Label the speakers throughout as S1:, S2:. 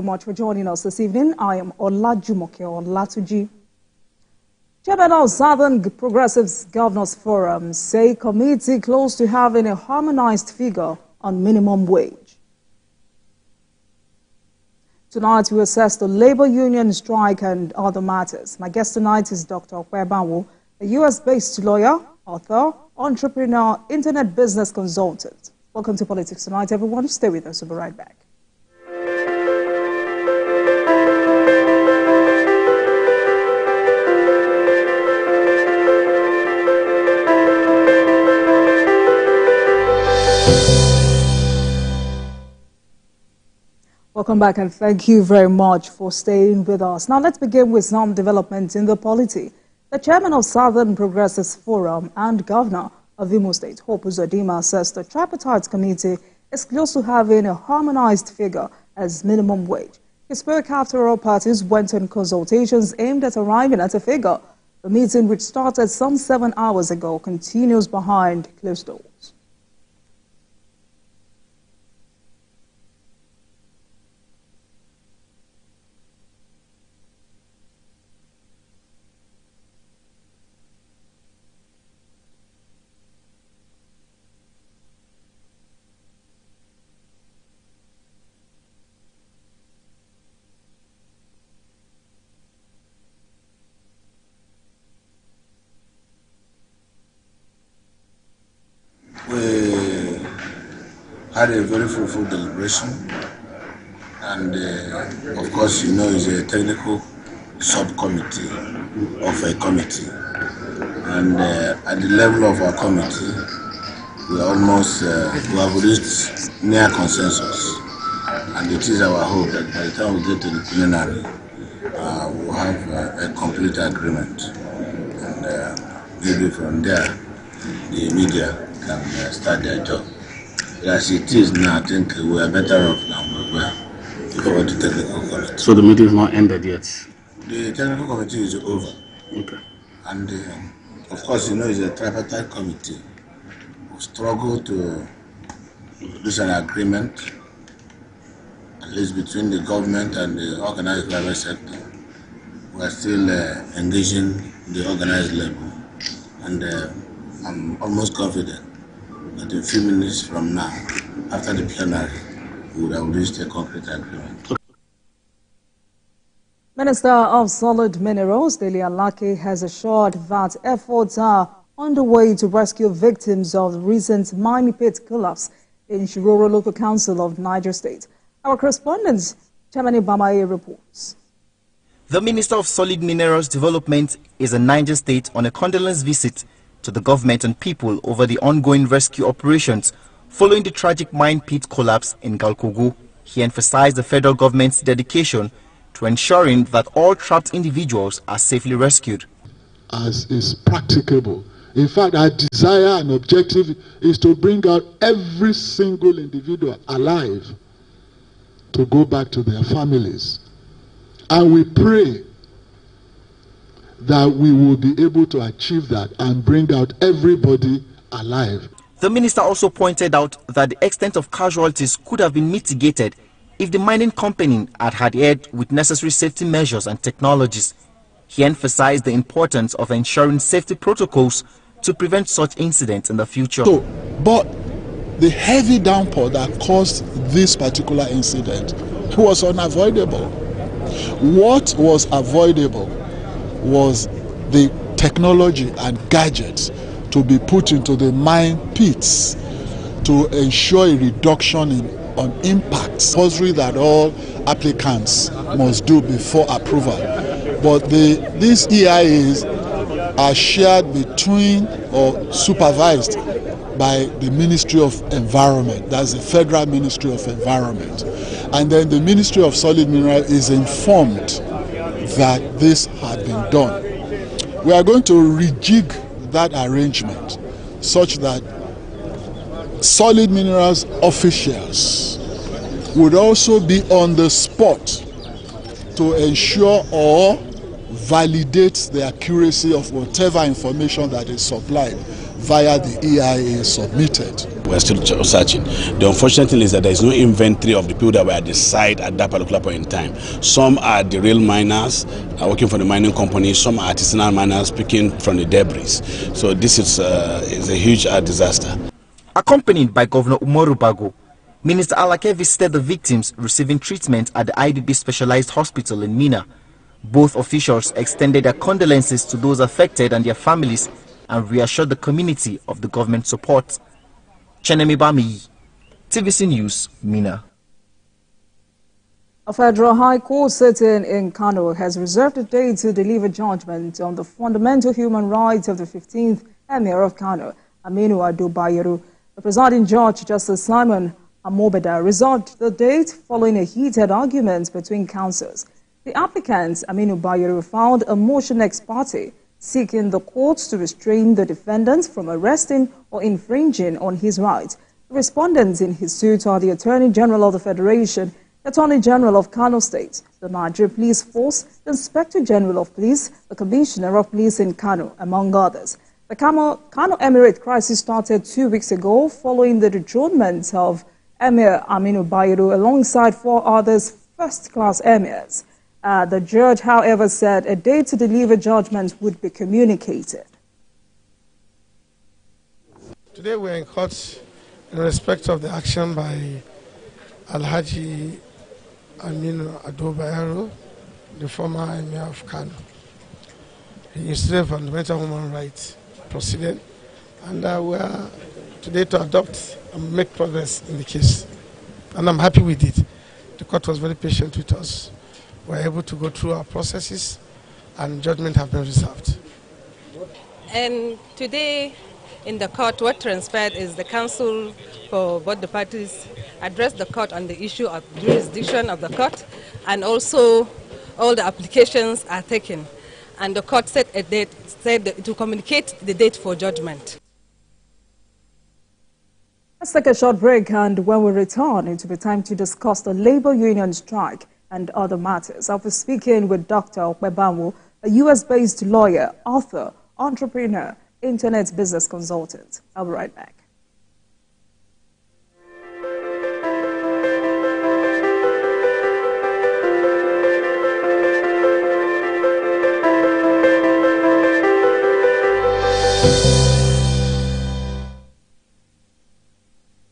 S1: Much for joining us this evening. I am Olajumoke Olatuji. Chairman of Southern Progressives Governors Forum say committee close to having a harmonized figure on minimum wage. Tonight we assess the labor union strike and other matters. My guest tonight is Dr. Okwebanwo, a US-based lawyer, author, entrepreneur, internet business consultant. Welcome to Politics Tonight, everyone. Stay with us. We'll be right back. Welcome back and thank you very much for staying with us. Now let's begin with some developments in the polity. The chairman of Southern Progressives Forum and governor of Imo State, Hope Uzodinma, says the tripartite committee is close to having a harmonized figure as minimum wage. He spoke after all parties went on consultations aimed at arriving at a figure. The meeting, which started some 7 hours ago, continues behind closed doors.
S2: We had a very fruitful deliberation, and of course, you know, it's a technical subcommittee of a committee. And at the level of our committee, we have reached near consensus. And it is our hope that by the time we get to the plenary, we'll have a complete agreement. And maybe from there, the media can start their job. As it is now, I think we are better off now before the technical committee.
S3: So the meeting is not ended yet?
S2: The technical committee is over.
S3: Okay.
S2: And of course, you know, it's a tripartite committee. We struggle to reach an agreement, at least between the government and the organized private sector. We are still engaging the organized level. And I'm almost confident that in a few minutes from now, after the plenary, we would have reached a concrete agreement.
S1: Minister of Solid Minerals, Dele Alake, has assured that efforts are underway to rescue victims of the recent mining pit collapse in Shiroro Local Council of Niger State. Our correspondent, Chamani Bamaye, reports.
S4: The Minister of Solid Minerals Development is in Niger State on a condolence visit to the government and people over the ongoing rescue operations following the tragic mine pit collapse in Galkogo. He emphasized the federal government's dedication to ensuring that all trapped individuals are safely rescued.
S5: As is practicable. In fact, our desire and objective is to bring out every single individual alive to go back to their families. And we pray that we will be able to achieve that and bring out everybody alive.
S4: The minister also pointed out that the extent of casualties could have been mitigated if the mining company had adhered with necessary safety measures and technologies. He emphasized the importance of ensuring safety protocols to prevent such incidents in the future.
S5: But the heavy downpour that caused this particular incident was unavoidable. What was avoidable was the technology and gadgets to be put into the mine pits to ensure a reduction on impacts. Compulsory that all applicants must do before approval. But these EIAs are shared between or supervised by the Ministry of Environment. That's the Federal Ministry of Environment. And then the Ministry of Solid Minerals is informed that this had been done. We are going to rejig that arrangement such that Solid Minerals officials would also be on the spot to ensure or validate the accuracy of whatever information that is supplied via the EIA submitted.
S3: We're still searching. The unfortunate thing is that there is no inventory of the people that were at the site at that particular point in time. Some are the real miners working for the mining company, some are artisanal miners picking from the debris. So this is a huge disaster.
S4: Accompanied by Governor Umaru Bago, Minister Alake visited the victims receiving treatment at the IDB Specialized Hospital in Mina. Both officials extended their condolences to those affected and their families and reassured the community of the government support. Chenemi Bami, TVC News, Mina.
S1: A federal high court sitting in Kano has reserved a date to deliver judgment on the fundamental human rights of the 15th Emir of Kano, Aminu Ado Bayero. The presiding judge, Justice Simon Amobeda, reserved the date following a heated argument between counsels. The applicant, Aminu Bayero, filed a motion ex parte seeking the courts to restrain the defendant from arresting or infringing on his rights. The respondents in his suit are the Attorney General of the Federation, the Attorney General of Kano State, the Niger Police Force, the Inspector General of Police, the Commissioner of Police in Kano, among others. The Kano Emirate crisis started 2 weeks ago following the dethronement of Emir Aminu Bayero alongside 4 others first-class emirs. The judge, however, said a date to deliver judgment would be communicated.
S6: Today we are in court in respect of the action by Alhaji Aminu Ado Bayero, the former Emir of Kano. He instituted fundamental human rights proceeding, and we are today to adopt and make progress in the case. And I'm happy with it. The court was very patient with us. We were able to go through our processes, and judgment have been reserved.
S7: And today in the court, what transpired is the counsel for both the parties addressed the court on the issue of jurisdiction of the court, and also all the applications are taken. And the court set a date, said to communicate the date for judgment.
S1: Let's take a short break, and when we return, it will be time to discuss the labor union strike and other matters. I'll be speaking with Dr. Okwebanwo, a U.S.-based lawyer, author, entrepreneur, internet business consultant. I'll be right back.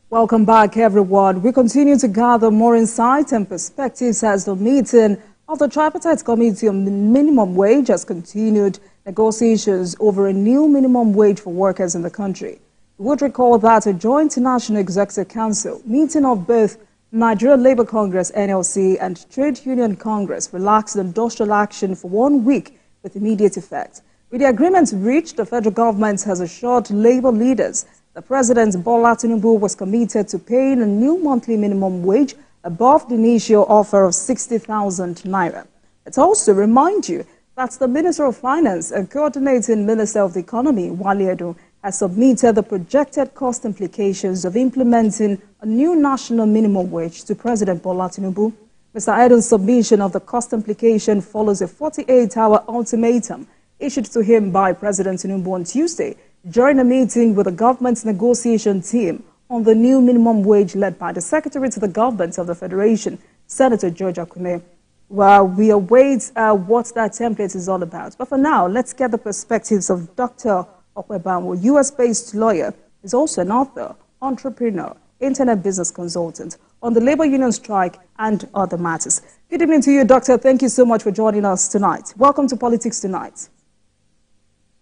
S1: Welcome back, everyone. We continue to gather more insights and perspectives as the meeting of the Tripartite Committee on the Minimum Wage has continued negotiations over a new minimum wage for workers in the country. You would recall that a joint National Executive Council meeting of both Nigeria Labour Congress (NLC) and Trade Union Congress relaxed industrial action for 1 week with immediate effect. With the agreement reached, the federal government has assured labour leaders the President Bola Tinubu was committed to paying a new monthly minimum wage above the initial offer of 60,000 naira. Let's also remind you that the Minister of Finance and Coordinating Minister of the Economy, Wale Edun, has submitted the projected cost implications of implementing a new national minimum wage to President Bola Tinubu. Mr. Edun's submission of the cost implication follows a 48-hour ultimatum issued to him by President Tinubu on Tuesday during a meeting with the government's negotiation team on the new minimum wage led by the Secretary to the Government of the Federation, Senator George Akume. Well, we await what that template is all about. But for now, let's get the perspectives of Dr. Okwebanwo, U.S.-based lawyer, is also an author, entrepreneur, internet business consultant, on the labor union strike and other matters. Good evening to you, Doctor. Thank you so much for joining us tonight. Welcome to Politics Tonight.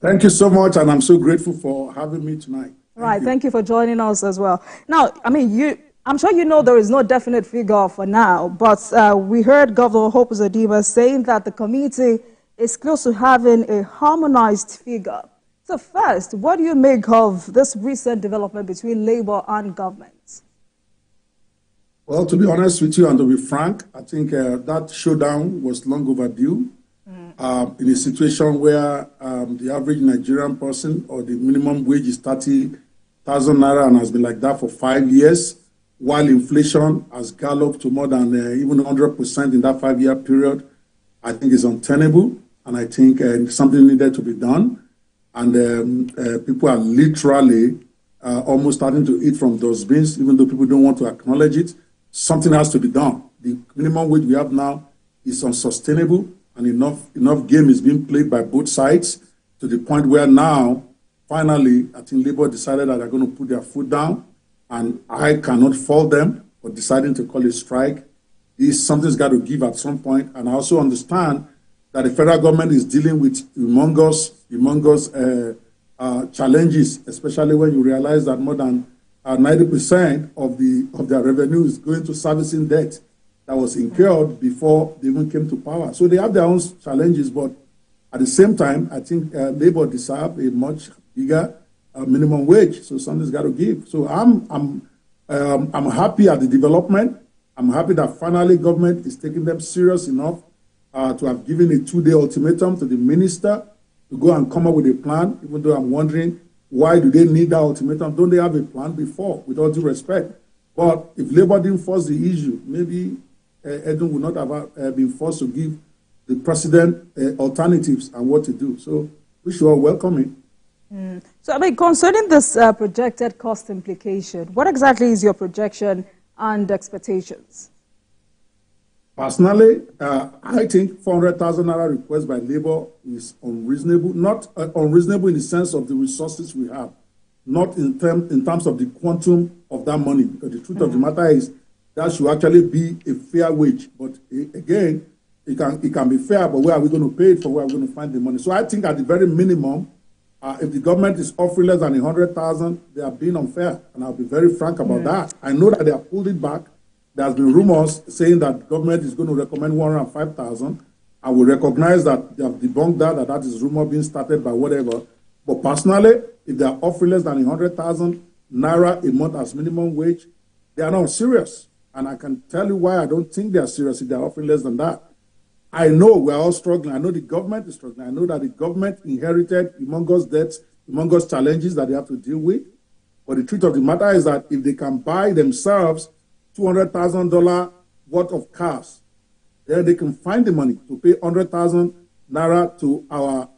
S8: Thank you so much, and I'm so grateful for having me tonight.
S1: Thank you for joining us as well. Now, I'm sure you know there is no definite figure for now, but we heard Governor Hope Uzodimma saying that the committee is close to having a harmonized figure. So first, what do you make of this recent development between Labour and government?
S8: Well, to be honest with you and to be frank, I think that showdown was long overdue. In a situation where the average Nigerian person or the minimum wage is 30,000 naira and has been like that for 5 years, while inflation has galloped to more than even 100% in that 5-year period, I think is untenable, and I think something needed to be done. and people are literally almost starting to eat from those bins, even though people don't want to acknowledge it. Something has to be done. The minimum wage we have now is unsustainable, and enough game is being played by both sides to the point where now, finally, I think Labour decided that they're going to put their foot down, and I cannot fault them for deciding to call a strike. Something's got to give at some point, and I also understand that the federal government is dealing with humongous challenges, especially when you realize that more than 90% of their revenue is going to servicing debt that was incurred before they even came to power. So they have their own challenges, but at the same time, I think Labour deserve a much bigger minimum wage. So something's got to give. So I'm happy at the development. I'm happy that finally government is taking them serious enough to have given a 2-day ultimatum to the minister to go and come up with a plan, even though I'm wondering why do they need that ultimatum? Don't they have a plan before, with all due respect? But if Labour didn't force the issue, maybe Edwin would not have been forced to give the president alternatives and what to do. So we should all welcome it.
S1: So, I mean, concerning this projected cost implication, what exactly is your projection and expectations?
S8: Personally, I think 400,000 naira request by Labour is unreasonable. Not unreasonable in the sense of the resources we have, not in terms of the quantum of that money. Because the truth of the matter is that should actually be a fair wage. But again, it can be fair, but where are we going to pay it for? Where are we going to find the money? So I think at the very minimum, if the government is offering less than 100,000, they are being unfair, and I'll be very frank about that. I know that they have pulled it back. There's been rumors saying that government is going to recommend 105,000. I will recognize that they have debunked that is rumor being started by whatever. But personally, if they are offering less than 100,000 naira a month as minimum wage, they are not serious. And I can tell you why I don't think they are serious if they are offering less than that. I know we're all struggling. I know the government is struggling. I know that the government inherited humongous debts, humongous challenges that they have to deal with. But the truth of the matter is that if they can buy themselves $200,000 worth of cars, then they can find the money to pay 100,000 naira to our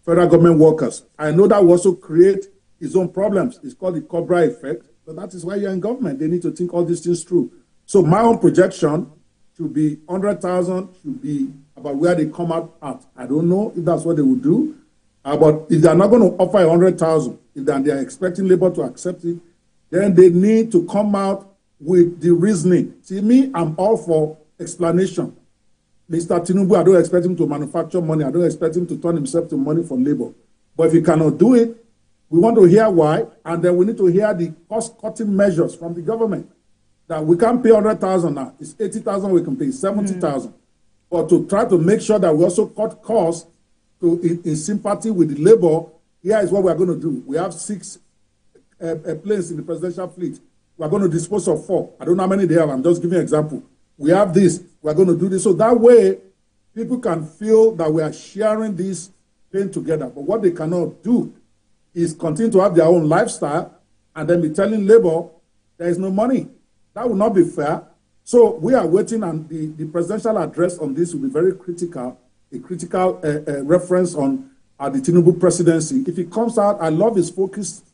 S8: federal government workers. I know that will also create its own problems. It's called the Cobra effect. But that is why you're in government. They need to think all these things through. So my own projection should be 100,000, should be about where they come out at. I don't know if that's what they will do. But if they're not going to offer 100,000, if they're expecting Labour to accept it, then they need to come out with the reasoning. See, me, I'm all for explanation. Mr. Tinubu, I don't expect him to manufacture money. I don't expect him to turn himself to money for Labour. But if he cannot do it, we want to hear why, and then we need to hear the cost-cutting measures from the government. That we can't pay 100,000 now. It's 80,000 we can pay, 70,000. But to try to make sure that we also cut costs in sympathy with the Labour, here is what we are going to do. We have 6 planes in the presidential fleet. We are going to dispose of 4. I don't know how many they have. I'm just giving an example. We have this. We are going to do this. So that way, people can feel that we are sharing this pain together. But what they cannot do is continue to have their own lifestyle and then be telling Labour there is no money. That will not be fair. So we are waiting, and the presidential address on this will be very critical, a critical reference on the Tinubu presidency. If it comes out, I love his focused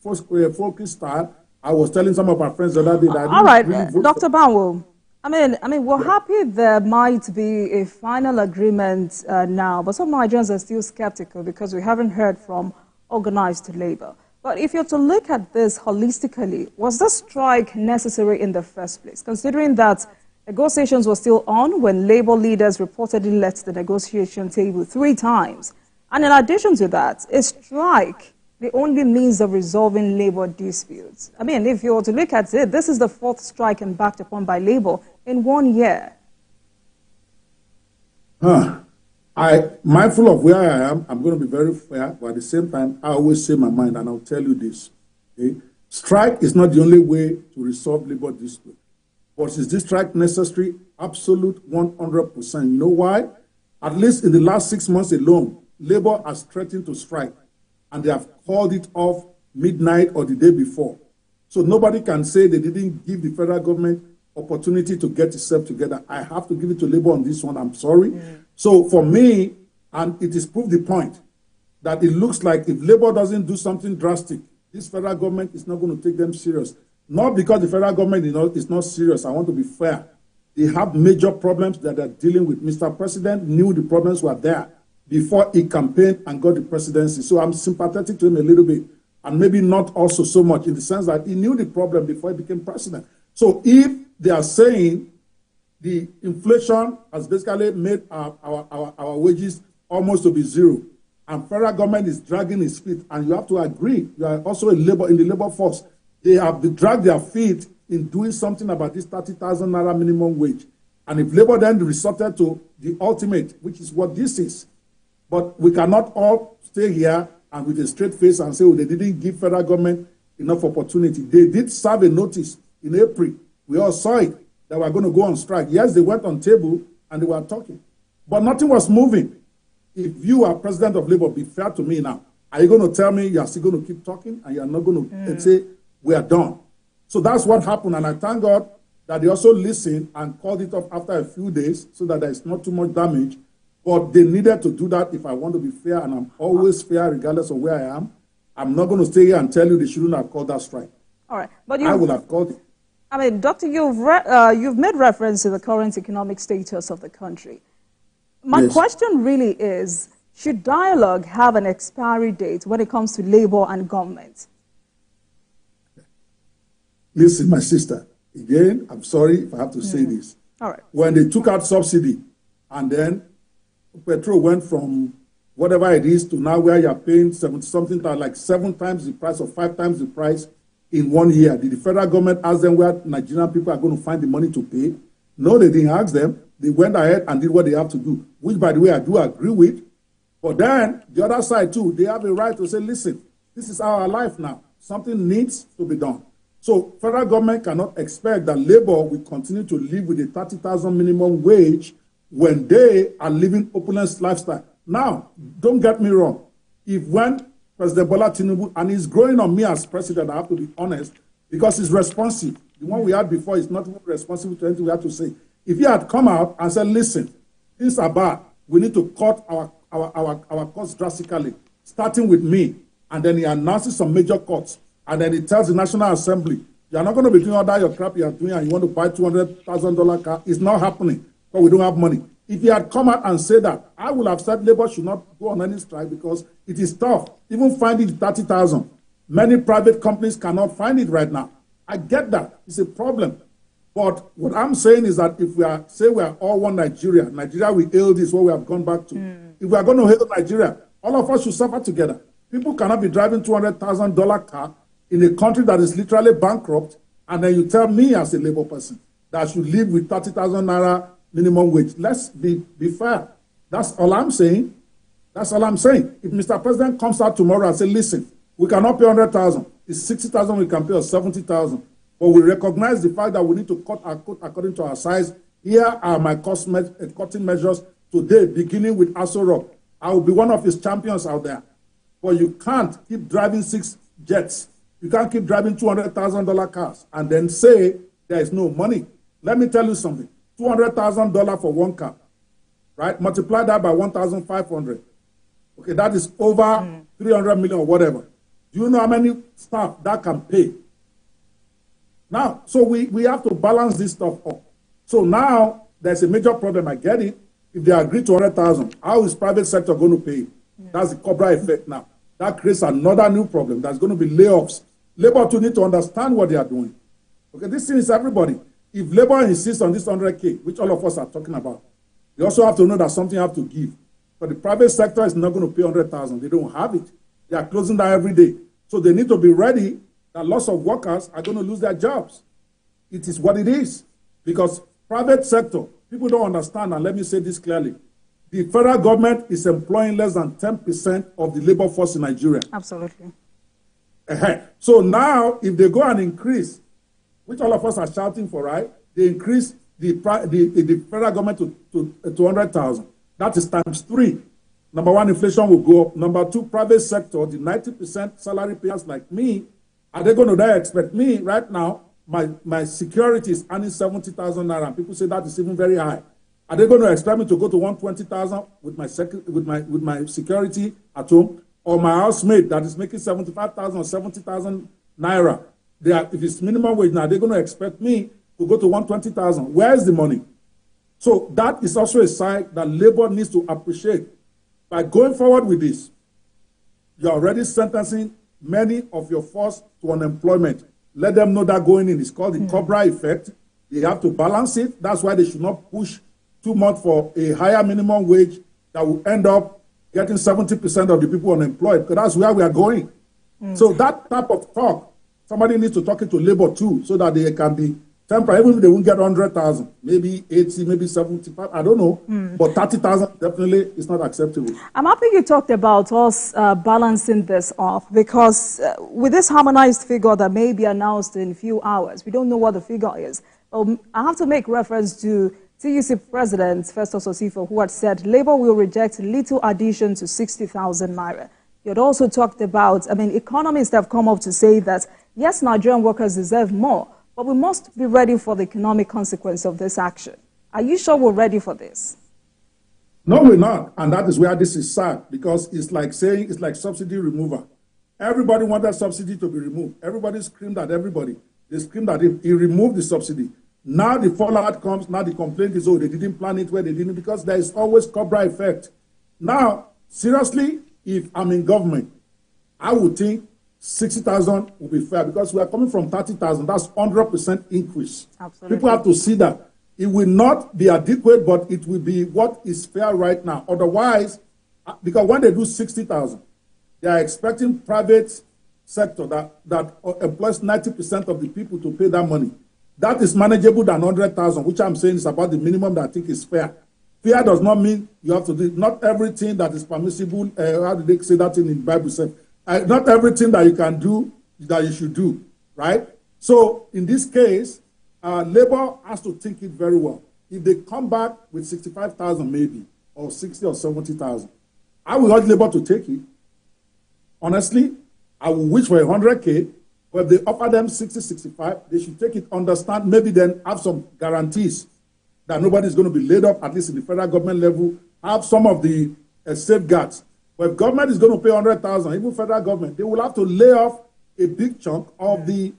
S8: style. I was telling some of our friends the other day that
S1: all right, really Dr. Banwo, I mean, we're happy there might be a final agreement now, but some Nigerians are still skeptical because we haven't heard from organized labor. But if you're to look at this holistically, was the strike necessary in the first place, considering that negotiations were still on when labor leaders reportedly left the negotiation table 3 times? And in addition to that, is strike the only means of resolving labor disputes? I mean, if you were to look at it, this is the 4th strike embarked upon by labor in 1 year.
S8: Mindful of where I am, I'm going to be very fair, but at the same time, I always say my mind, and I'll tell you this. Okay? Strike is not the only way to resolve labor dispute. But is this strike necessary? Absolute 100%. You know why? At least in the last 6 months alone, labor has threatened to strike, and they have called it off midnight or the day before. So nobody can say they didn't give the federal government opportunity to get itself together. I have to give it to labor on this one. I'm sorry. So for me, and it is proved the point, that it looks like if Labour doesn't do something drastic, this federal government is not going to take them serious. Not because the federal government is not serious. I want to be fair. They have major problems that they're dealing with. Mr. President knew the problems were there before he campaigned and got the presidency. So I'm sympathetic to him a little bit, and maybe not also so much in the sense that he knew the problem before he became president. So if they are saying the inflation has basically made our wages almost to be zero, and federal government is dragging its feet, and you have to agree, you are also in the labor force, they have dragged their feet in doing something about this 30,000 naira minimum wage. And if Labour then resorted to the ultimate, which is what this is, but we cannot all stay here and with a straight face and say, oh, they didn't give federal government enough opportunity. They did serve a notice in April. We all saw it, that we were going to go on strike. Yes, they went on table and they were talking, but nothing was moving. If you are president of Labour, be fair to me now. Are you going to tell me you are still going to keep talking and you are not going to say, we are done? So that's what happened, and I thank God that they also listened and called it off after a few days so that there is not too much damage. But they needed to do that if I want to be fair, and I'm always fair regardless of where I am. I'm not going to stay here and tell you they shouldn't have called that strike.
S1: All right, but
S8: I would have called it.
S1: I mean, Doctor, you've made reference to the current economic status of the country. My question really is, should dialogue have an expiry date when it comes to labor and government?
S8: Listen, my sister, again, I'm sorry if I have to say this.
S1: All right.
S8: When they took out subsidy and then petrol went from whatever it is to now where you're paying something like 7 times the price or 5 times the price in 1 year, did the federal government ask them where Nigerian people are going to find the money to pay? No, they didn't ask them. They went ahead and did what they have to do, which, by the way, I do agree with. But then the other side, too, they have a right to say, listen, this is our life now. Something needs to be done. So federal government cannot expect that Labour will continue to live with a 30,000 minimum wage when they are living opulence lifestyle. Now, don't get me wrong. If when President Bola Tinubu, and he's growing on me as president, I have to be honest, because he's responsive. The one we had before is not even responsive to anything we have to say. If he had come out and said, listen, things are bad, we need to cut our costs drastically, starting with me, and then he announces some major cuts, and then he tells the National Assembly, you're not going to be doing all that your crap you're doing and you want to buy $200,000 car. It's not happening because we don't have money. If he had come out and said that, I would have said Labour should not go on any strike because it is tough. Even finding 30,000. Many private companies cannot find it right now. I get that. It's a problem. But what I'm saying is that if we are all one Nigeria, Nigeria will hail this, what we have gone back to. If we are going to hail Nigeria, all of us should suffer together. People cannot be driving $200,000 car in a country that is literally bankrupt, and then you tell me as a Labour person that I should live with 30,000 naira minimum wage. Let's be fair. That's all I'm saying. That's all I'm saying. If Mr. President comes out tomorrow and says, listen, we cannot pay 100,000, it's 60,000 we can pay or 70,000, but we recognize the fact that we need to cut our coat according to our size. Here are my cutting measures today, beginning with Aso Rock. I will be one of his champions out there. But you can't keep driving 6 jets. You can't keep driving $200,000 cars and then say there is no money. Let me tell you something. $200,000 for one car, right? Multiply that by 1,500. Okay, that is over 300 million or whatever. Do you know how many staff that can pay? Now, so we have to balance this stuff up. So now there's a major problem. I get it. If they agree to 100,000, how is private sector going to pay? That's the Cobra effect now. That creates another new problem. There's going to be layoffs. Labour too need to understand what they are doing. Okay, this thing is everybody. If Labour insists on this 100K, which all of us are talking about, they also have to know that something have to give. But the private sector is not going to pay 100,000. They don't have it. They are closing down every day. So they need to be ready that lots of workers are going to lose their jobs. It is what it is. Because private sector, people don't understand, and let me say this clearly. The federal government is employing less than 10% of the labor force in Nigeria.
S1: Absolutely.
S8: So now, if they go and increase, which all of us are shouting for, right? They increase the federal government to 200,000. That is times 3. Number one, inflation will go up. Number two, private sector, the 90% salary payers like me, are they going to then expect me right now? My security is earning 70,000 naira. People say that is even very high. Are they going to expect me to go to 120,000 with my security at home? or my housemate that is making 75,000 or 70,000 naira, if it's minimum wage now, they're going to expect me to go to 120,000. Where is the money? So that is also a sign that labor needs to appreciate. By going forward with this, you're already sentencing many of your force to unemployment. Let them know that going in. It's called the Cobra effect. They have to balance it. That's why they should not push too much for a higher minimum wage that will end up getting 70% of the people unemployed, because that's where we are going. So that type of talk, somebody needs to talk it to labor too, so that they can be temporary, even if they won't get 100,000, maybe 80, maybe 75, I don't know, but 30,000 definitely is not acceptable.
S1: I'm happy you talked about us balancing this off, because with this harmonized figure that may be announced in a few hours, we don't know what the figure is. I have to make reference to TVC President Festus Osifo, who had said Labour will reject little addition to 60,000 naira. You had also talked about, economists have come up to say that, yes, Nigerian workers deserve more, but we must be ready for the economic consequence of this action. Are you sure we're ready for this?
S8: No, we're not. And that is where this is sad, because it's like saying, it's like subsidy removal. Everybody wanted subsidy to be removed. Everybody screamed at everybody. They screamed at him. He removed the subsidy. Now the fallout comes. Now the complaint is, oh, they didn't plan it where they didn't, because there is always Cobra effect. Now, seriously, if I'm in government, I would think 60,000 will be fair, because we are coming from 30,000. That's 100% increase.
S1: Absolutely.
S8: People have to see that. It will not be adequate, but it will be what is fair right now. Otherwise, because when they do 60,000, they are expecting private sector that employs 90% of the people to pay that money. That is manageable than 100,000, which I'm saying is about the minimum that I think is fair. Fair does not mean you have to do, not everything that is permissible, how do they say that in the Bible says? Not everything that you can do that you should do, right? So in this case, labor has to think it very well. If they come back with 65,000 maybe, or 60 or 70,000, I will urge labor to take it. Honestly, I will wish for 100K, but if they offer them 60, 65, they should take it, understand, maybe then have some guarantees that nobody is going to be laid off, at least in the federal government level, have some of the safeguards. But if government is going to pay 100,000, even federal government, they will have to lay off a big chunk of the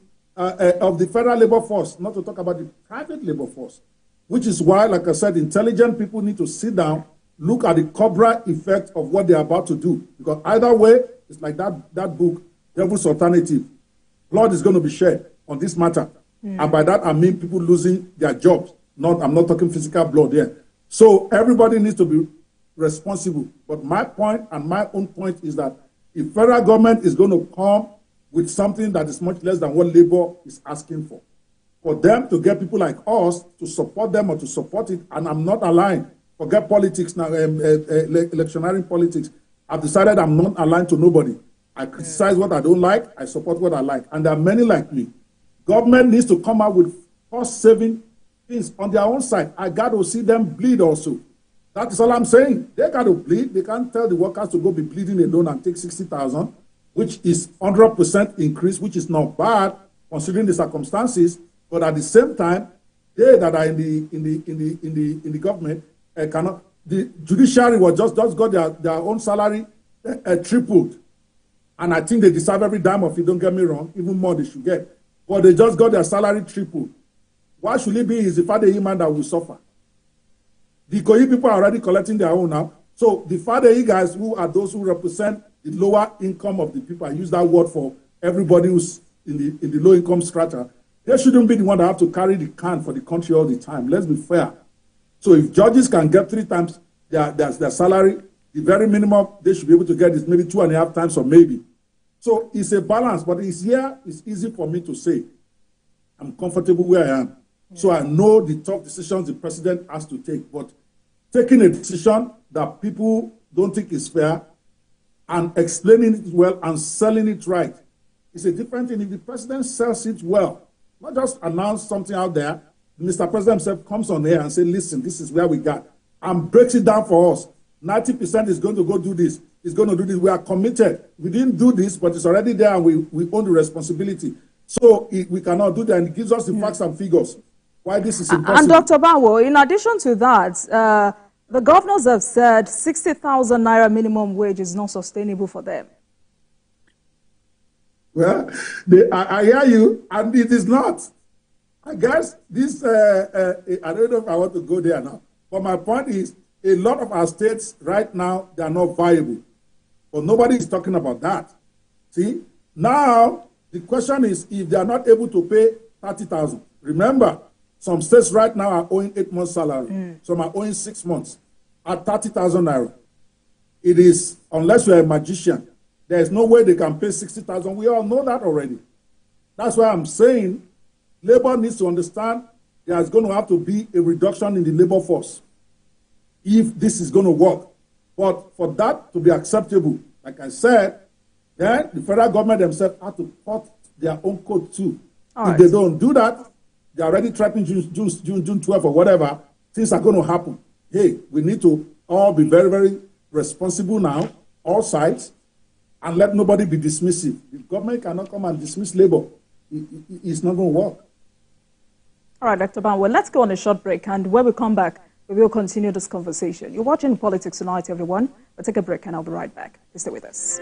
S8: federal labor force, not to talk about the private labor force, which is why, like I said, intelligent people need to sit down, look at the Cobra effect of what they're about to do. Because either way, it's like that book, Devil's Alternative. Blood is going to be shed on this matter. And by that, I mean people losing their jobs. I'm not talking physical blood here. So everybody needs to be responsible. But my point and my own point is that if federal government is going to come with something that is much less than what labor is asking for them to get people like us to support them or to support it, and I'm not aligned, forget politics now, electioneering politics. I've decided I'm not aligned to nobody. I criticize what I don't like, I support what I like, and there are many like me. Government needs to come out with cost-saving things on their own side. I got to see them bleed also. That is all I'm saying. They got to bleed. They can't tell the workers to go be bleeding alone and take 60,000, which is 100% increase, which is not bad considering the circumstances. But at the same time, they that are in the government cannot. The judiciary was just got their own salary tripled, and I think they deserve every dime of it. Don't get me wrong, even more they should get. But they just got their salary tripled. Why should it be is the Father man that will suffer? The Koyi people are already collecting their own now. So the Father guys, who are those who represent the lower income of the people, I use that word for everybody who's in the low income strata, they shouldn't be the one that have to carry the can for the country all the time. Let's be fair. So if judges can get 3 times their salary, the very minimum they should be able to get is maybe 2.5 times or maybe. So it's a balance, but it's easy for me to say I'm comfortable where I am. So I know the tough decisions the president has to take, but taking a decision that people don't think is fair and explaining it well and selling it right is a different thing. If the president sells it well, not just announce something out there, Mr. President himself comes on here and says, listen, this is where we got, and breaks it down for us. 90% is going to go do this, is going to do this. We are committed. We didn't do this, but it's already there and we own the responsibility. So we cannot do that, and it gives us the facts and figures. Why this is impossible.
S1: And Dr. Banwo, in addition to that, the governors have said 60,000 naira minimum wage is not sustainable for them.
S8: Well, I hear you, and it is not. I guess this, I don't know if I want to go there now, but my point is a lot of our states right now, they are not viable. But nobody is talking about that. See, now the question is if they are not able to pay 30,000. Remember, some states right now are owing 8 months' salary. Some are owing 6 months at 30,000 naira. It is, unless you're a magician, there is no way they can pay 60,000. We all know that already. That's why I'm saying labor needs to understand there's going to have to be a reduction in the labor force if this is going to work. But for that to be acceptable, like I said, then the federal government themselves have to cut their own code too. If they don't do that, they're already threatening June 12 or whatever, things are going to happen. Hey, we need to all be very, very responsible now, all sides, and let nobody be dismissive. The government cannot come and dismiss labor. It's not going to work.
S1: All right, Dr. Ban, well, let's go on a short break, and when we come back, we will continue this conversation. You're watching Politics Tonight, everyone. We'll take a break, and I'll be right back. Please stay with us.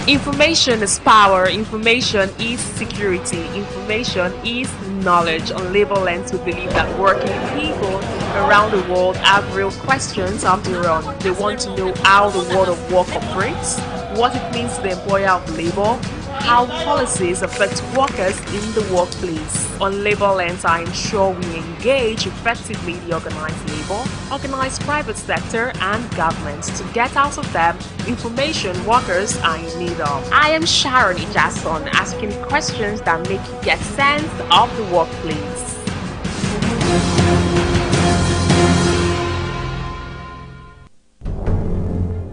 S9: Information is power, information is security, information is knowledge. On Labor Lens, we believe that working people around the world have real questions of their own. They want to know how the world of work operates, what it means to the employer of labor, how policies affect workers in the workplace. On Labor Lens, I ensure we engage effectively the organized labor, organized private sector, and government to get out of them information workers are in need of. I am Sharon Ijason, asking questions that make you get sense of the workplace.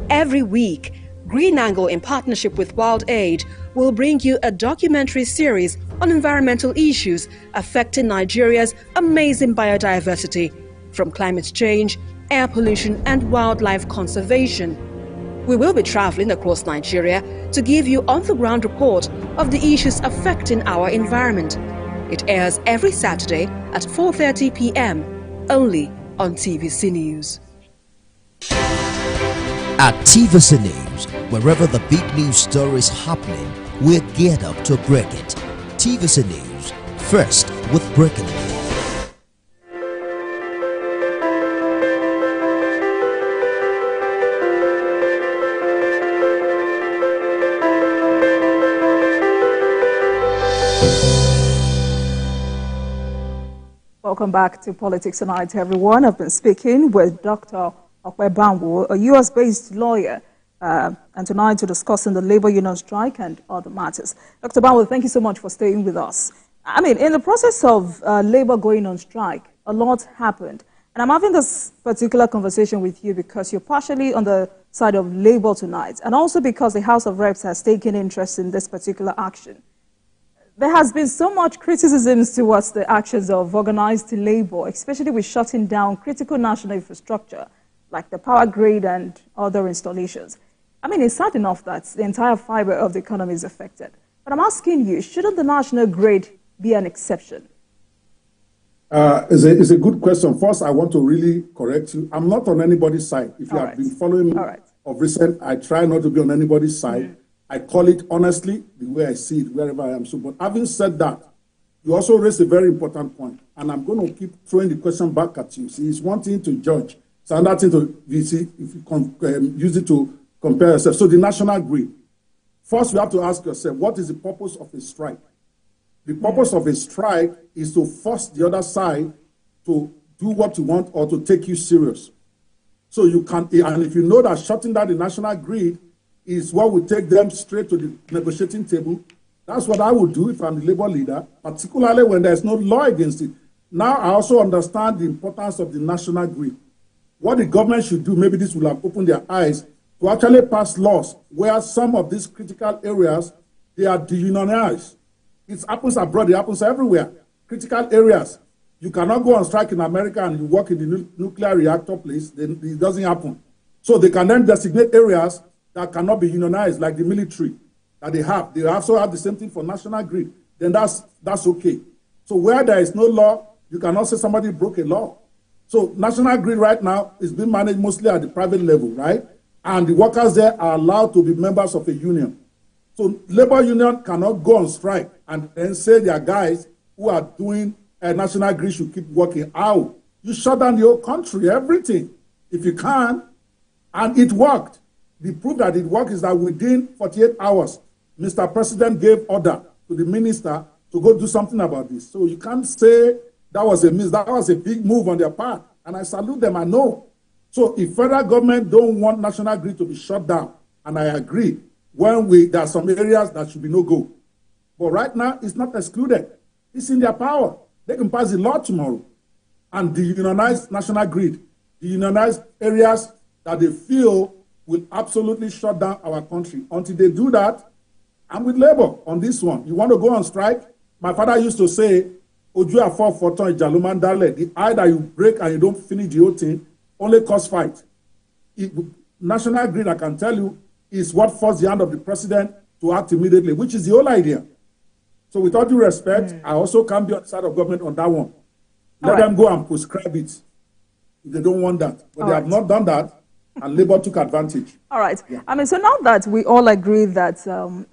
S10: Every week, Green Angle, in partnership with Wild Aid, will bring you a documentary series on environmental issues affecting Nigeria's amazing biodiversity, from climate change, air pollution, and wildlife conservation. We will be traveling across Nigeria to give you on-the-ground report of the issues affecting our environment. It airs every Saturday at 4:30 p.m. only on TVC News.
S11: At TVC News, wherever the big news story is happening, we're geared up to break it. TVC News, first with breaking it.
S1: Welcome back to Politics Tonight, everyone. I've been speaking with Dr. Okwe Bamwo, a U.S.-based lawyer, and tonight we're discussing the labor union strike and other matters. Dr. Bamwo, thank you so much for staying with us. I mean, in the process of labor going on strike, a lot happened. And I'm having this particular conversation with you because you're partially on the side of labor tonight, and also because the House of Reps has taken interest in this particular action. There has been so much criticism towards the actions of organized labor, especially with shutting down critical national infrastructure, like the power grid and other installations. I mean, it's sad enough that the entire fiber of the economy is affected. But I'm asking you, shouldn't the national grid be an exception?
S8: It's a good question. First, I want to really correct you. I'm not on anybody's side. If you have been following me of recent, I try not to be on anybody's side. I call it honestly the way I see it, wherever I am. So, but having said that, you also raised a very important point, and I'm going to keep throwing the question back at you. See, it's one thing to judge, it's another thing to see if you use it to compare yourself. So the national grid. First, you have to ask yourself, what is the purpose of a strike? The purpose of a strike is to force the other side to do what you want or to take you serious. So you can, and if you know that shutting down the national grid is what will take them straight to the negotiating table, that's what I would do if I'm the labor leader, particularly when there's no law against it. Now I also understand the importance of the national grid. What the government should do, maybe this will have opened their eyes, to actually pass laws where some of these critical areas, they are deunionized. It happens abroad, it happens everywhere. Critical areas. You cannot go on strike in America and you work in the nuclear reactor place, then it doesn't happen. So they can then designate areas that cannot be unionized, like the military, that they have. They also have the same thing for national grid. Then that's okay. So where there is no law, you cannot say somebody broke a law. So national grid right now is being managed mostly at the private level, right? And the workers there are allowed to be members of a union. So labor union cannot go on strike and then say their guys who are doing national grid should keep working. How? You shut down the whole country, everything. If you can, and it worked. The proof that it worked is that within 48 hours, Mr. President gave order to the minister to go do something about this. So you can't say that was a big move on their part. And I salute them, I know. So if federal government don't want national grid to be shut down, and I agree, there are some areas that should be no go. But right now, it's not excluded. It's in their power. They can pass the law tomorrow and de-unionize national grid, de-unionize areas that they feel will absolutely shut down our country. Until they do that, I'm with Labour on this one. You want to go on strike? My father used to say, Oju afọ foton ijaluman dale. The eye that you break and you don't finish the whole thing only cause fight. National grid, I can tell you, is what forced the hand of the president to act immediately, which is the whole idea. So with all due respect, I also can't be on the side of government on that one. Let them go and prescribe it if they don't want that. But they have not done that, and Labour took advantage.
S1: All right.
S8: Yeah.
S1: I mean, so now that we all agree that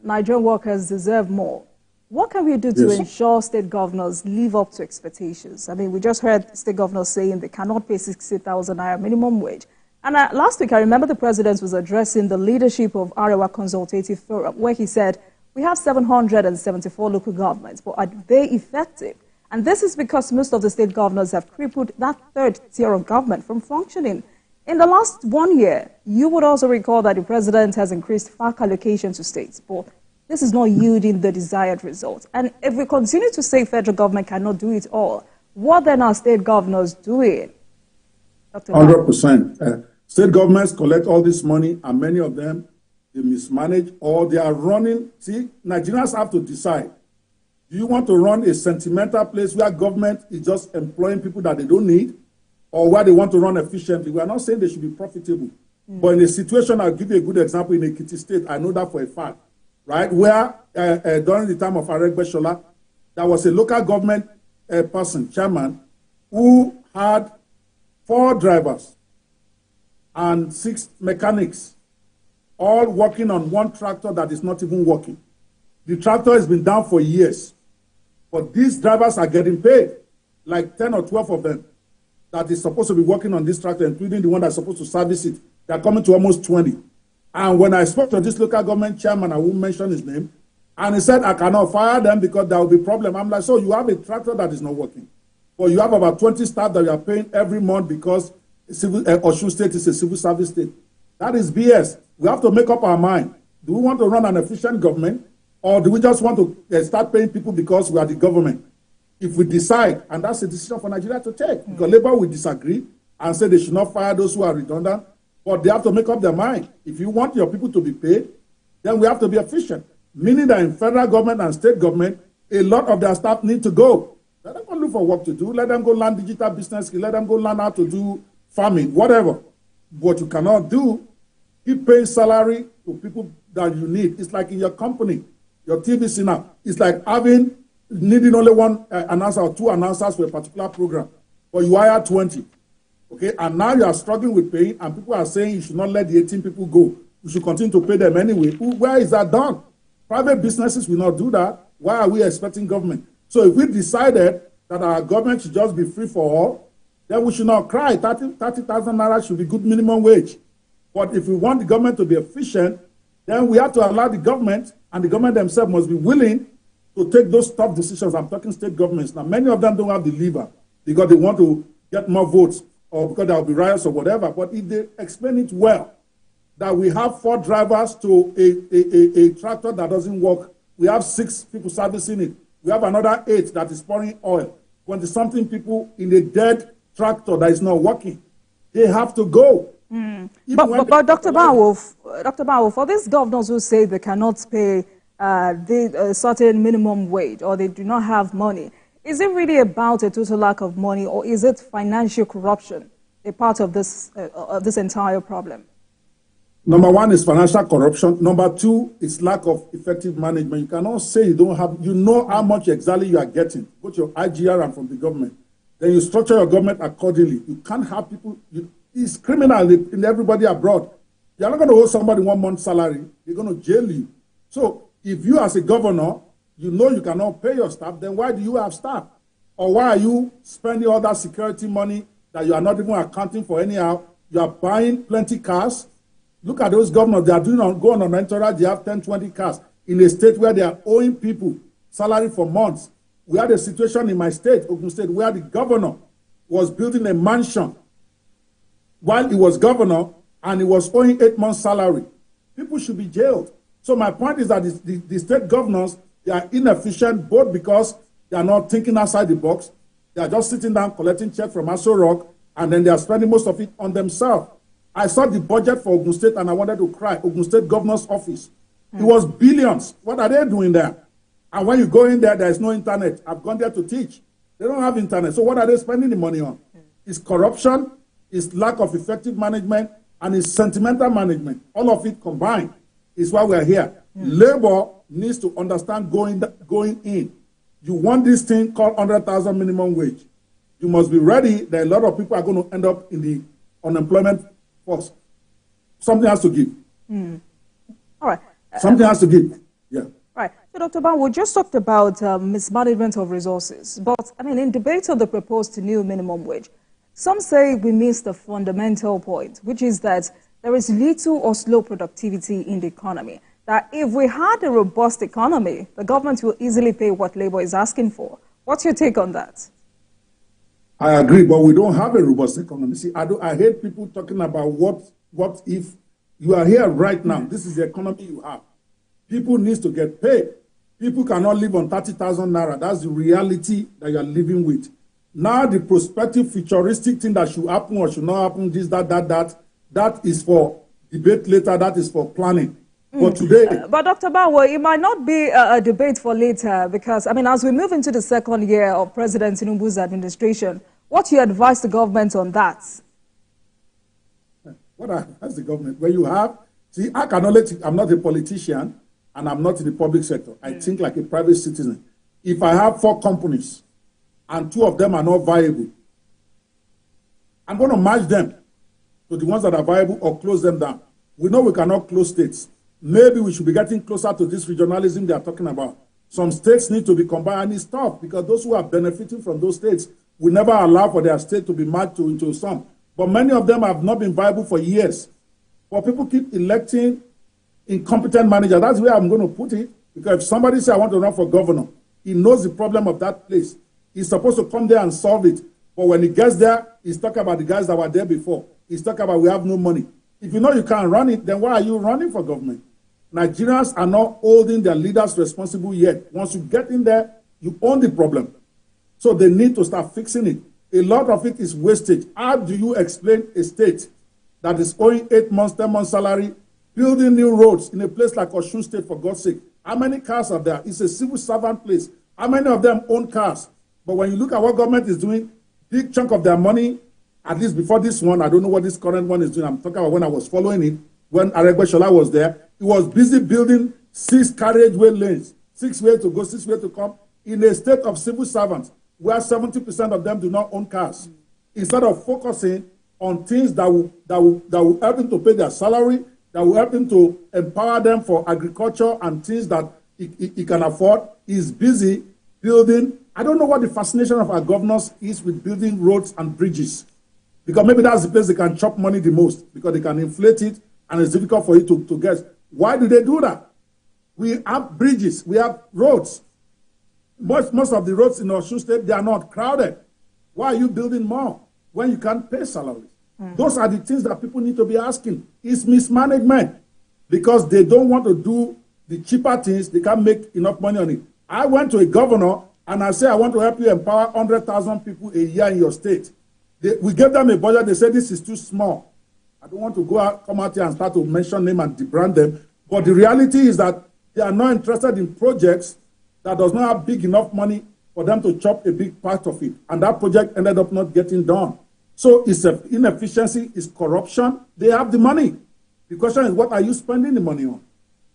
S1: Nigerian workers deserve more, what can we do to ensure state governors live up to expectations? I mean, we just heard state governors saying they cannot pay 60,000 naira minimum wage. And last week, I remember the president was addressing the leadership of Arewa Consultative Forum, where he said, we have 774 local governments, but are they effective? And this is because most of the state governors have crippled that third tier of government from functioning. In the last 1 year, you would also recall that the president has increased FAC allocation to states, but this is not yielding the desired result. And if we continue to say federal government cannot do it all, what then are state governors doing?
S8: 100%. State governments collect all this money, and many of them, they mismanage, or they are running. See, Nigerians have to decide. Do you want to run a sentimental place where government is just employing people that they don't need, or where they want to run efficiently? We are not saying they should be profitable. But in a situation, I'll give you a good example in Ekiti State. I know that for a fact, right? Where during the time of Aregbesola, there was a local government chairman, who had 4 drivers and 6 mechanics, all working on one tractor that is not even working. The tractor has been down for years, but these drivers are getting paid, like 10 or 12 of them that is supposed to be working on this tractor, including the one that's supposed to service it. They're coming to almost 20. And when I spoke to this local government chairman, I won't mention his name, and he said, I cannot fire them because there will be a problem. I'm like, so you have a tractor that is not working, but you have about 20 staff that you are paying every month because Osun State is a civil service state. That is BS. We have to make up our mind. Do we want to run an efficient government, or do we just want to start paying people because we are the government? If we decide, and that's a decision for Nigeria to take, because Labour will disagree and say they should not fire those who are redundant, but they have to make up their mind. If you want your people to be paid, then we have to be efficient, meaning that in federal government and state government, a lot of their staff need to go. Let them go look for work to do. Let them go learn digital business. Let them go learn how to do farming, whatever. What you cannot do, keep paying salary to people that you need. It's like in your company, your TVC now. It's like needing only one announcer or 2 announcers for a particular program, but you hire 20. Okay, and now you are struggling with paying, and people are saying you should not let the 18 people go. You should continue to pay them anyway. Where is that done? Private businesses will not do that. Why are we expecting government? So if we decided that our government should just be free for all, then we should not cry. 30,000 naira should be good minimum wage. But if we want the government to be efficient, then we have to allow the government, and the government themselves must be willing to take those tough decisions. I'm talking state governments. Now, many of them don't have the lever because they want to get more votes or because there will be riots or whatever. But if they explain it well, that we have 4 drivers to a tractor that doesn't work, we have 6 people servicing it, we have another 8 that is pouring oil, 20-something people in a dead tractor that is not working, they have to go.
S1: But Dr. Bawo, for these governors who say they cannot pay a certain minimum wage, or they do not have money, is it really about a total lack of money, or is it financial corruption a part of this entire problem?
S8: Number one is financial corruption. Number two is lack of effective management. You cannot say you don't have, you know how much exactly you are getting, both your IGR and from the government. Then you structure your government accordingly. You can't have people, it's criminal in everybody abroad. You're not going to owe somebody 1 month's salary. They're going to jail you. So if you as a governor, you know you cannot pay your staff, then why do you have staff? Or why are you spending all that security money that you are not even accounting for anyhow? You are buying plenty cars. Look at those governors. They are going on entourage. They have 10, 20 cars in a state where they are owing people salary for months. We had a situation in my state, Ogun State, where the governor was building a mansion while he was governor and he was owing 8 months' salary. People should be jailed. So my point is that the state governors, they are inefficient both because they are not thinking outside the box. They are just sitting down collecting checks from Aso Rock, and then they are spending most of it on themselves. I saw the budget for Ogun State and I wanted to cry. Ogun State Governor's Office. It was billions. What are they doing there? And when you go in there, there is no internet. I've gone there to teach. They don't have internet. So what are they spending the money on? It's corruption, it's lack of effective management, and it's sentimental management. All of it combined is why we're here. Labor needs to understand going in. You want this thing called 100,000 minimum wage. You must be ready that a lot of people are going to end up in the unemployment force. Something has to give.
S1: All right.
S8: Something has to give. Yeah.
S1: Right. So, Dr. Ban, we just talked about mismanagement of resources. But, I mean, in debate on the proposed new minimum wage, some say we missed the fundamental point, which is that there is little or slow productivity in the economy. That if we had a robust economy, the government will easily pay what labor is asking for. What's your take on that?
S8: I agree, but we don't have a robust economy. See, I hate people talking about what if you are here right now. This is the economy you have. People need to get paid. People cannot live on 30,000 naira. That's the reality that you are living with. Now, the prospective, futuristic thing that should happen or should not happen, this, that is for debate later. That is for planning. But today...
S1: but Dr. Bawo, it might not be a debate for later because, I mean, as we move into the second year of President Tinubu's administration, what do you advise the government on that?
S8: What I advise the government? When you have... See, I'm not a politician and I'm not in the public sector. I think like a private citizen. If I have 4 companies and 2 of them are not viable, I'm going to merge them to the ones that are viable or close them down. We know we cannot close states. Maybe we should be getting closer to this regionalism they are talking about. Some states need to be combined, and it's tough because those who are benefiting from those states will never allow for their state to be merged into some. But many of them have not been viable for years. But people keep electing incompetent managers. That's where I'm going to put it. Because if somebody says, I want to run for governor, he knows the problem of that place. He's supposed to come there and solve it. But when he gets there, he's talking about the guys that were there before. He's talking about we have no money. If you know you can't run it, then why are you running for government? Nigerians are not holding their leaders responsible yet. Once you get in there, you own the problem. So they need to start fixing it. A lot of it is wastage. How do you explain a state that is owing 8 months, 10 months salary, building new roads in a place like Osun State, for God's sake? How many cars are there? It's a civil servant place. How many of them own cars? But when you look at what government is doing, big chunk of their money, at least before this one, I don't know what this current one is doing. I'm talking about when I was following it, when Aregbesola was there, he was busy building 6 carriageway lanes, 6 ways to go, 6 ways to come, in a state of civil servants, where 70% of them do not own cars. Instead of focusing on things that will help them to pay their salary, that will help them to empower them for agriculture and things that he can afford, he's busy building. I don't know what the fascination of our governors is with building roads and bridges. Because maybe that's the place they can chop money the most, because they can inflate it and it's difficult for you to get. Why do they do that? We have bridges, we have roads. Most of the roads in Osun State, they are not crowded. Why are you building more when you can't pay salaries? Those are the things that people need to be asking. It's mismanagement because they don't want to do the cheaper things. They can't make enough money on it. I went to a governor and I said, I want to help you empower 100,000 people a year in your state. We gave them a budget. They said, this is too small. I don't want to come out here and start to mention them and debrand them. But the reality is that they are not interested in projects that does not have big enough money for them to chop a big part of it. And that project ended up not getting done. So it's inefficiency, it's corruption. They have the money. The question is, what are you spending the money on?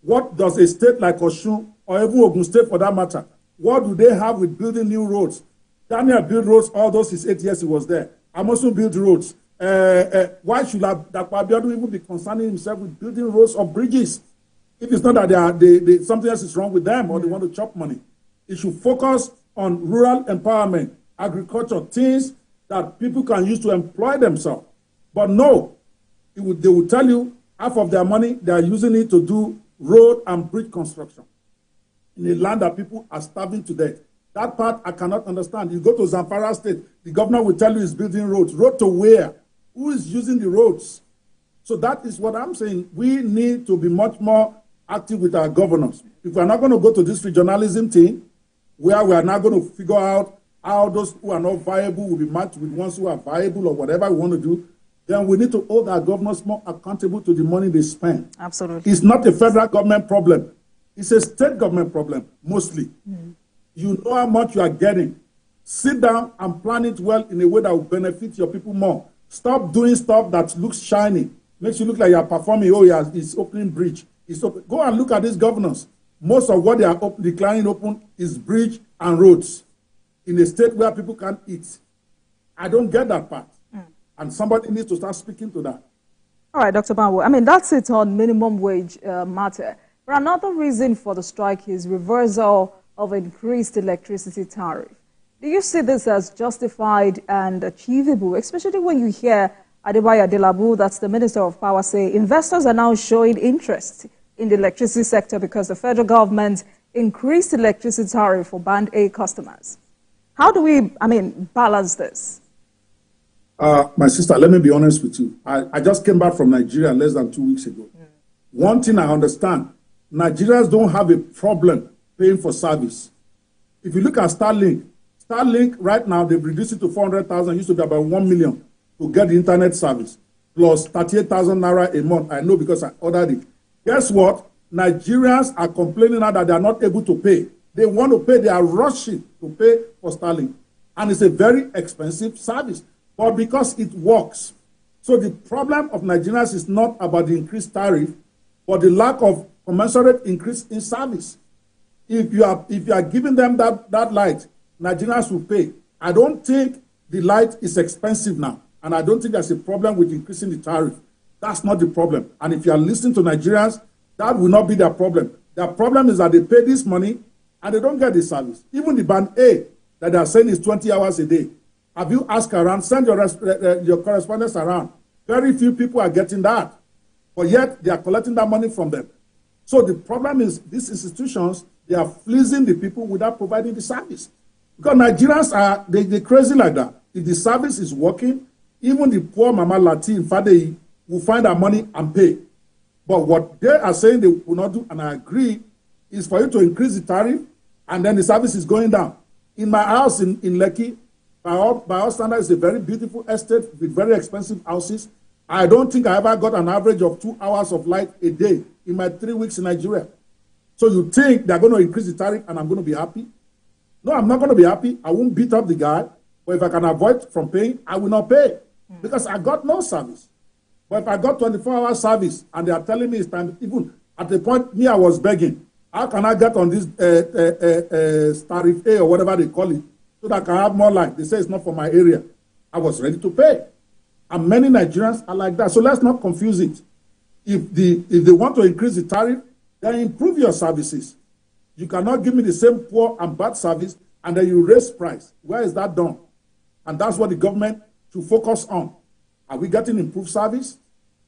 S8: What does a state like Osun, or even Ogun State for that matter, what do they have with building new roads? Daniel built roads all those his 8 years he was there. Amosun built roads. Why should Dr. Abiodun even be concerning himself with building roads or bridges? If it's not that something else is wrong with them or they want to chop money. It should focus on rural empowerment, agriculture, things that people can use to employ themselves. But no, they will tell you half of their money, they are using it to do road and bridge construction in a land that people are starving to death. That part I cannot understand. You go to Zamfara State, the governor will tell you he's building roads. Road to where? Who is using the roads? So that is what I'm saying. We need to be much more active with our governors. If we're not going to go to this regionalism thing, where we are not going to figure out how those who are not viable will be matched with ones who are viable or whatever we want to do, then we need to hold our governors more accountable to the money they spend.
S1: Absolutely.
S8: It's not a federal government problem. It's a state government problem, mostly. You know how much you are getting. Sit down and plan it well in a way that will benefit your people more. Stop doing stuff that looks shiny, makes you look like you're performing. Oh, yeah, it's opening bridge. Go and look at these governors. Most of what they are declaring open is bridge and roads in a state where people can't eat. I don't get that part. And somebody needs to start speaking to that.
S1: All right, Dr. Banwo. I mean, that's it on minimum wage matter. But another reason for the strike is reversal of increased electricity tariff. Do you see this as justified and achievable, especially when you hear Adebayo Adelabu, that's the Minister of Power, say investors are now showing interest in the electricity sector because the federal government increased electricity tariff for Band A customers? How do we, balance this?
S8: My sister, let me be honest with you. I just came back from Nigeria less than 2 weeks ago. One thing I understand, Nigerians don't have a problem paying for service. If you look at Starlink right now, they've reduced it to 400,000, used to be about 1 million to get the internet service, plus 38,000 naira a month. I know because I ordered it. Guess what? Nigerians are complaining now that they are not able to pay. They want to pay, they are rushing to pay for Starlink. And it's a very expensive service, but because it works. So the problem of Nigerians is not about the increased tariff, but the lack of commensurate increase in service. If you are giving them that light, Nigerians will pay. I don't think the light is expensive now, and I don't think there's a problem with increasing the tariff. That's not the problem. And if you are listening to Nigerians, that will not be their problem. Their problem is that they pay this money and they don't get the service. Even the Band A that they are saying is 20 hours a day. Have you asked around? Send your correspondence around. Very few people are getting that, but yet they are collecting that money from them. So the problem is these institutions, they are fleecing the people without providing the service. Because Nigerians are they crazy like that. If the service is working, even the poor Mama Lati in Fadei will find their money and pay. But what they are saying they will not do, and I agree, is for you to increase the tariff, and then the service is going down. In my house in Lekki, by all standards, it's a very beautiful estate with very expensive houses. I don't think I ever got an average of 2 hours of light a day in my 3 weeks in Nigeria. So you think they're going to increase the tariff and I'm going to be happy? No, I'm not going to be happy. I won't beat up the guy. But if I can avoid from paying, I will not pay because I got no service. But if I got 24-hour service and they are telling me it's time, even at the point me, I was begging, how can I get on this tariff A or whatever they call it so that I can have more light? They say it's not for my area. I was ready to pay. And many Nigerians are like that. So let's not confuse it. If they want to increase the tariff, then improve your services. You cannot give me the same poor and bad service and then you raise price. Where is that done? And that's what the government should focus on. Are we getting improved service?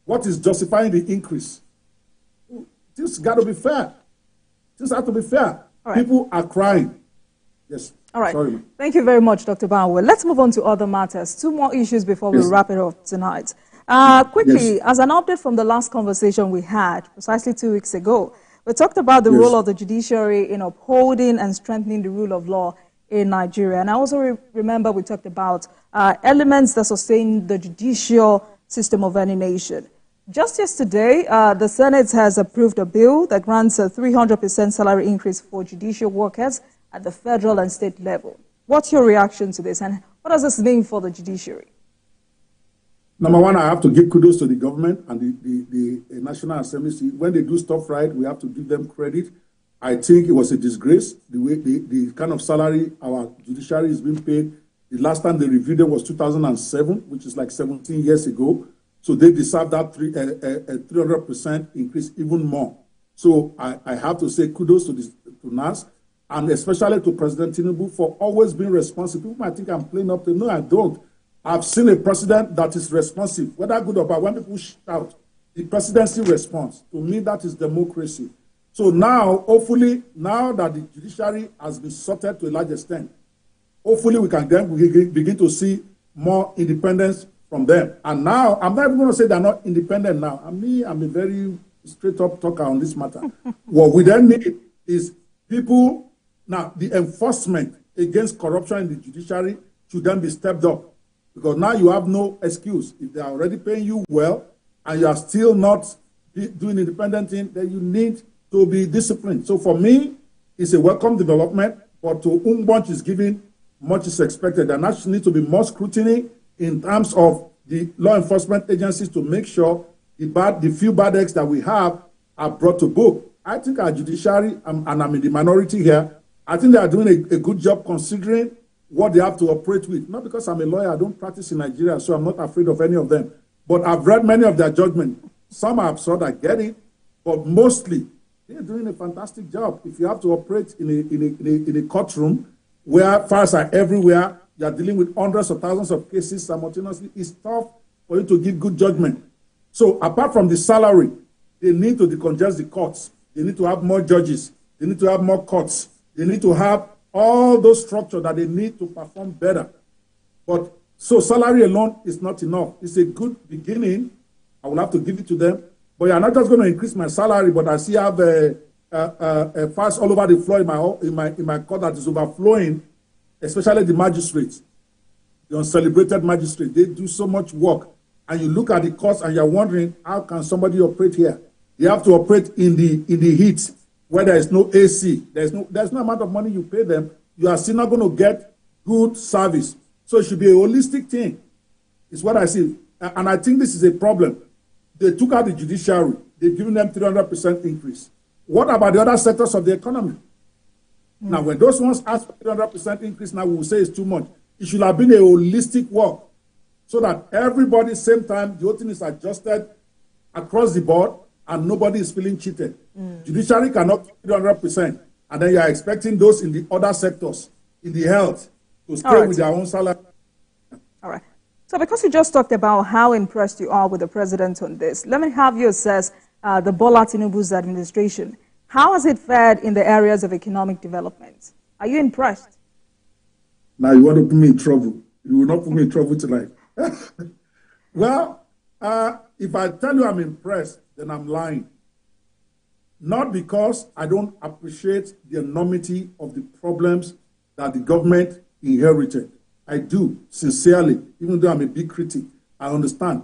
S8: What is justifying the increase? This got to be fair. This has to be fair. Right. People are crying. Yes.
S1: All right.
S8: Sorry.
S1: Thank you very much, Dr. Banwo. Let's move on to other matters. 2 more issues before we wrap it up tonight. Quickly, as an update from the last conversation we had precisely 2 weeks ago, we talked about the role of the judiciary in upholding and strengthening the rule of law in Nigeria. And I also remember we talked about elements that sustain the judicial system of any nation. Just yesterday, the Senate has approved a bill that grants a 300% salary increase for judicial workers at the federal and state level. What's your reaction to this, and what does this mean for the judiciary?
S8: Number one, I have to give kudos to the government and the National Assembly. When they do stuff right, we have to give them credit. I think it was a disgrace, the way the kind of salary our judiciary is being paid. The last time they reviewed it was 2007, which is like 17 years ago. So they deserve that 300% increase, even more. So I have to say kudos to NAS, and especially to President Tinubu for always being responsive. People might think I'm playing up to, no, I don't. I've seen a president that is responsive, whether good or bad. When people shout, the presidency responds. To me, that is democracy. So now, hopefully, now that the judiciary has been sorted to a large extent, hopefully we can then begin to see more independence from them. And now, I'm not even going to say they're not independent now. I'm a very straight-up talker on this matter. What we then need is people, now the enforcement against corruption in the judiciary should then be stepped up. Because now you have no excuse. If they are already paying you well and you are still not doing independent thing, then you need to be disciplined. So for me, it's a welcome development, but to whom much is given, much is expected. And that needs to be more scrutiny in terms of the law enforcement agencies to make sure the few bad eggs that we have are brought to book. I think our judiciary, and I'm in the minority here, I think they are doing a good job considering what they have to operate with. Not because I'm a lawyer, I don't practice in Nigeria, so I'm not afraid of any of them. But I've read many of their judgments. Some are absurd, I get it, but mostly they're doing a fantastic job. If you have to operate in a courtroom where files are everywhere, you are dealing with hundreds of thousands of cases simultaneously, it's tough for you to give good judgment. So apart from the salary, they need to decongest the courts. They need to have more judges. They need to have more courts. They need to have all those structures that they need to perform better. But so salary alone is not enough. It's a good beginning. I will have to give it to them. But you're not just going to increase my salary, but I see I have files all over the floor in my court that is overflowing, especially the magistrates, the uncelebrated magistrates. They do so much work. And you look at the cost and you're wondering, how can somebody operate here? They have to operate in the heat, where there is no AC, there's no amount of money you pay them, you are still not going to get good service. So it should be a holistic thing, is what I see. And I think this is a problem. They took out the judiciary, they've given them 300% increase. What about the other sectors of the economy? Now, when those ones ask for 300% increase, now we will say it's too much. It should have been a holistic work, so that everybody, same time, the whole thing is adjusted across the board, and nobody is feeling cheated. Judiciary cannot do 300%, and then you are expecting those in the other sectors, in the health, to stay with their own salary.
S1: All right. So because you just talked about how impressed you are with the president on this, let me have you assess the Bola Tinubu's administration. How has it fared in the areas of economic development? Are you impressed?
S8: Now you want to put me in trouble. You will not put me in trouble tonight. Well, if I tell you I'm impressed, then I'm lying. Not because I don't appreciate the enormity of the problems that the government inherited. I do, sincerely, even though I'm a big critic. I understand.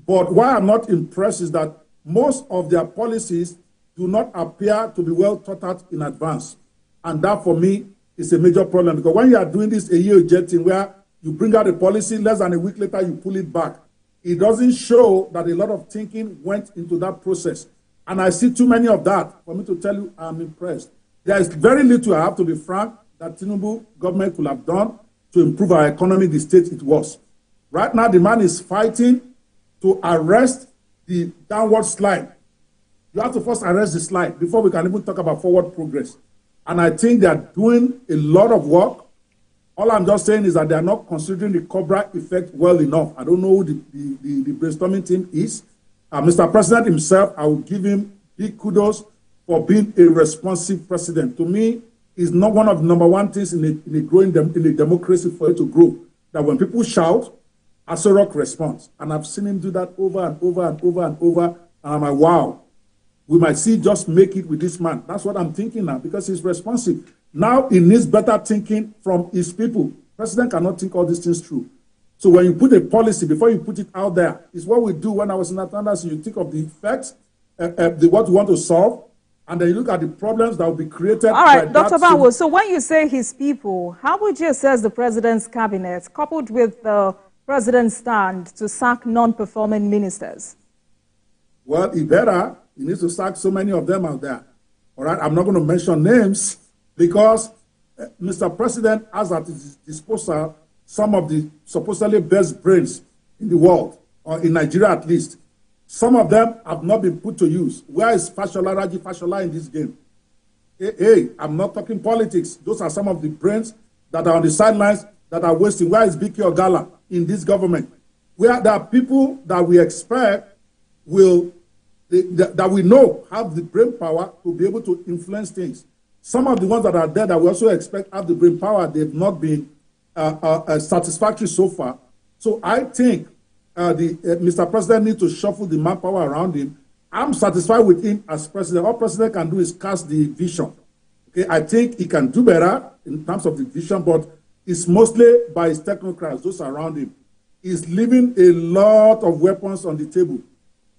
S8: But why I'm not impressed is that most of their policies do not appear to be well thought out in advance. And that, for me, is a major problem. Because when you are doing this a year jetting where you bring out a policy, less than a week later, you pull it back, it doesn't show that a lot of thinking went into that process. And I see too many of that for me to tell you I'm impressed. There is very little, I have to be frank, that Tinubu government could have done to improve our economy the state it was. Right now, the man is fighting to arrest the downward slide. You have to first arrest the slide before we can even talk about forward progress. And I think they are doing a lot of work. All I'm just saying is that they are not considering the Cobra effect well enough. I don't know who the brainstorming team is. Mr. President himself, I will give him big kudos for being a responsive president. To me, it's not one of the number one things in a democracy for it to grow. That when people shout, Asorok responds. And I've seen him do that over and over and over and over. And I'm like, wow, we might see just make it with this man. That's what I'm thinking now, because he's responsive. Now he needs better thinking from his people. President cannot think all these things through. So when you put a policy, before you put it out there, it's what we do when I was in Atlanta. So you think of the effects, what you want to solve, and then you look at the problems that will be created.
S1: All right, Dr. Banwo, so when you say his people, how would you assess the president's cabinet, coupled with the President stand to sack non-performing ministers?
S8: Well, he needs to sack so many of them out there. All right, I'm not going to mention names because Mr. President has at his disposal some of the supposedly best brains in the world, or in Nigeria at least. Some of them have not been put to use. Where is Raji Fashola in this game? Hey, I'm not talking politics. Those are some of the brains that are on the sidelines that are wasting. Where is Biki Ogala in this government? Where there are people that we expect that we know have the brain power to be able to influence things. Some of the ones that are there that we also expect have the brain power, they've not been satisfactory so far. So I think Mr. President needs to shuffle the manpower around him. I'm satisfied with him as president. All president can do is cast the vision. Okay, I think he can do better in terms of the vision, but it's mostly by his technocrats, those around him. He's leaving a lot of weapons on the table.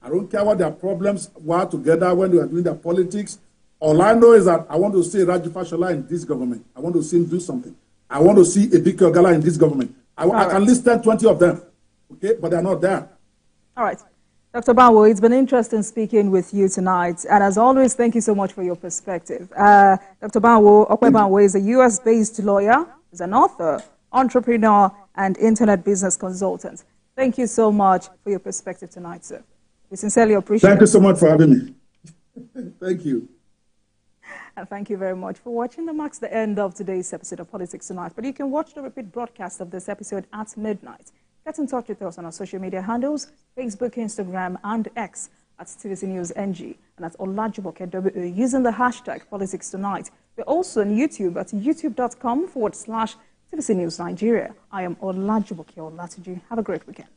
S8: I don't care what their problems were together when they were doing their politics. All I know is that I want to see Raji Fashola in this government. I want to see him do something. I want to see a Biki Ogala in this government. I can list 10, 20 of them, okay, but they're not there.
S1: All right. Dr. Banwo, it's been interesting speaking with you tonight. And as always, thank you so much for your perspective. Dr. Banwo, Okwe Banwo is a U.S.-based lawyer, is an author, entrepreneur, and internet business consultant. Thank you so much for your perspective tonight, sir. We sincerely appreciate it.
S8: Thank you so much for having me. Thank you.
S1: And thank you very much for watching. That marks the end of today's episode of Politics Tonight. But you can watch the repeat broadcast of this episode at midnight. Get in touch with us on our social media handles, Facebook, Instagram, and X at TVC News NG and at Olajumoke WO using the hashtag Politics Tonight. We're also on YouTube at youtube.com/TVC News Nigeria. I am Olajumoke Olatiji. Have a great weekend.